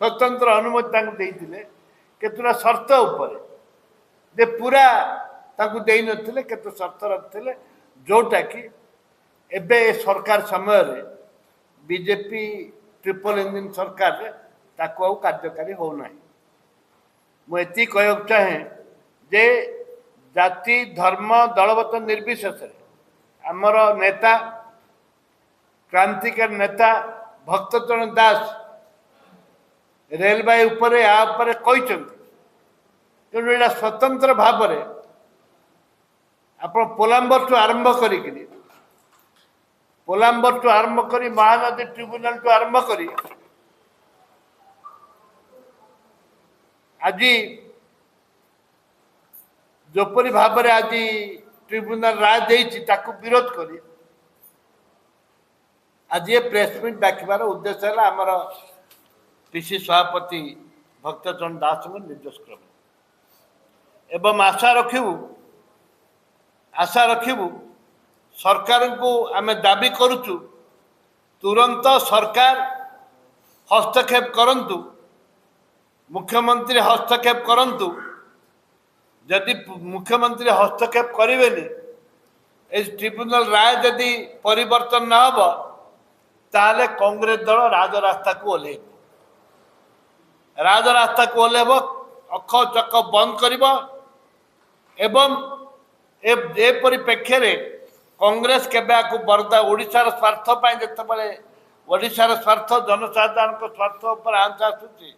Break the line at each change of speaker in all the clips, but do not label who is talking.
स्वतंत्र अनुमति केतुरा शर्त उपरे पूरा दे नथिले केतु शर्त रखिले जोटा कि एबे सरकार समय बीजेपी ट्रिपल इंजिन सरकार ताको कार्यकारी होना मुझे कह चाहे जे जाति धर्म दलगत निर्विशेष आमर नेता क्रांतिकारी नेता भक्तचरण दास रेलवे उपरे तेणु यहाँ स्वतंत्र भाव आप पोलाम्बर आरंभ कर महानदी ट्रिब्यूनल आरंभ कर आज जोपरी भाव आज ट्रिब्यूनल राय देछि ताकू विरोध कर आज ये प्रेसमिट डाकिबार उद्देश्य है आमर पीसी सभापति भक्तचरण दास निर्देश क्रम एवं आशा रखिबु सरकार को आमे दाबी करुचु तुरंत सरकार हस्तक्षेप करंतु मुख्यमंत्री हस्तक्षेप करंतु जदि मुख्यमंत्री हस्तक्षेप करेंगे ट्रिब्यूनल राय जदि परिवर्तन न हो ताले कांग्रेस दल राजरास्ता को ओह्लैब राजरास्ता को ओह्लैब अख चक बंद कर ए परिप्रेक्षी में कांग्रेस केबे बरदा ओडिशार स्वार्थ जिते ओडिशार स्वार्थ जनसाधारण स्वार्थ उपर आंच आसूची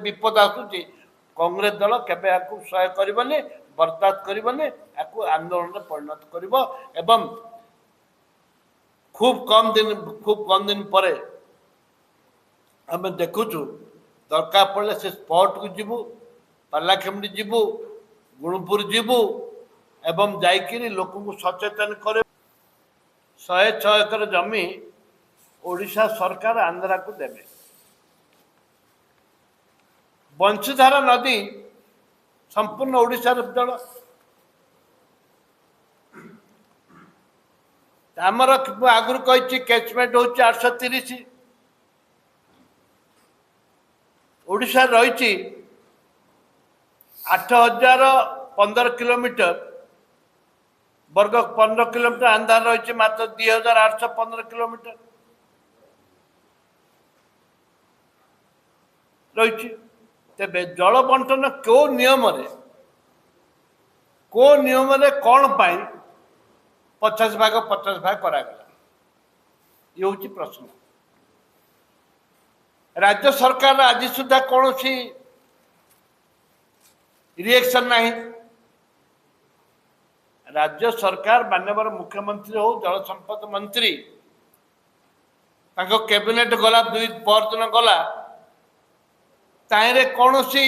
विपद आसूची कांग्रेस दल केबे सहाय करबनी बर्दाश्त करबनी आंदोलन में परिणत कर खूब कम दिन पर आम देखुचु दरकार पड़े से स्पॉट को जीवु पालाखेमुंडी जीवु गुणुपुर जीवु एवं जाइकिरी लोक को सचेतन कर 106 एकर जमी ओडिशा सरकार आंध्रा को देवे बंशीधारा नदी संपूर्ण ओडिशार जल आमर आगुरी कही कैचमेंट हूँ 830 ओडिशा रही 8015 किलोमीटर वर्ग 15 किलोमीटर आंध्रा रही मात्र 2815 किलोमीटर रही तेरे जल बंटन क्यों नियम कौन पाई 50 भाग करागला ये हूँ प्रश्न राज्य सरकार आज सुधा कौन सी रिएक्शन नहीं राज्य सरकार माननीय मुख्यमंत्री हो जल संपद मंत्री कैबिनेट गला परदिन गला ताइरे कौन सी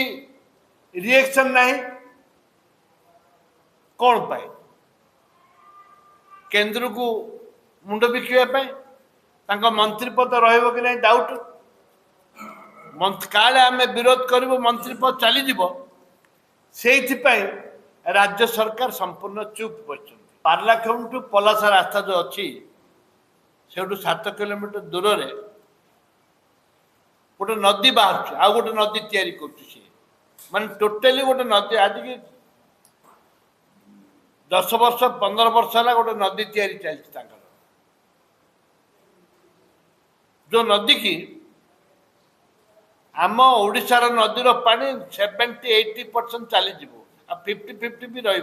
रिएक्शन नहीं कौन पाए केंद्र को मुंड बिकापी मंत्री पद रही कि नहीं डाउट काले आम विरोध करूँ मंत्री पद चलीज से राज्य सरकार संपूर्ण चुप बच पार्लाखेम टू पलासा रास्ता जो अच्छी से 7 किलोमीटर दूर रे गोटे नदी बाहर आ गोटे नदी तैयारी कर टोटाली गोटे नदी आज की 10 वर्ष 15 वर्ष है गोटे नदी तैयारी चलती जो नदी की आम ओडिशार नदीर पानी 70-80% चलीज 50-50 भी रही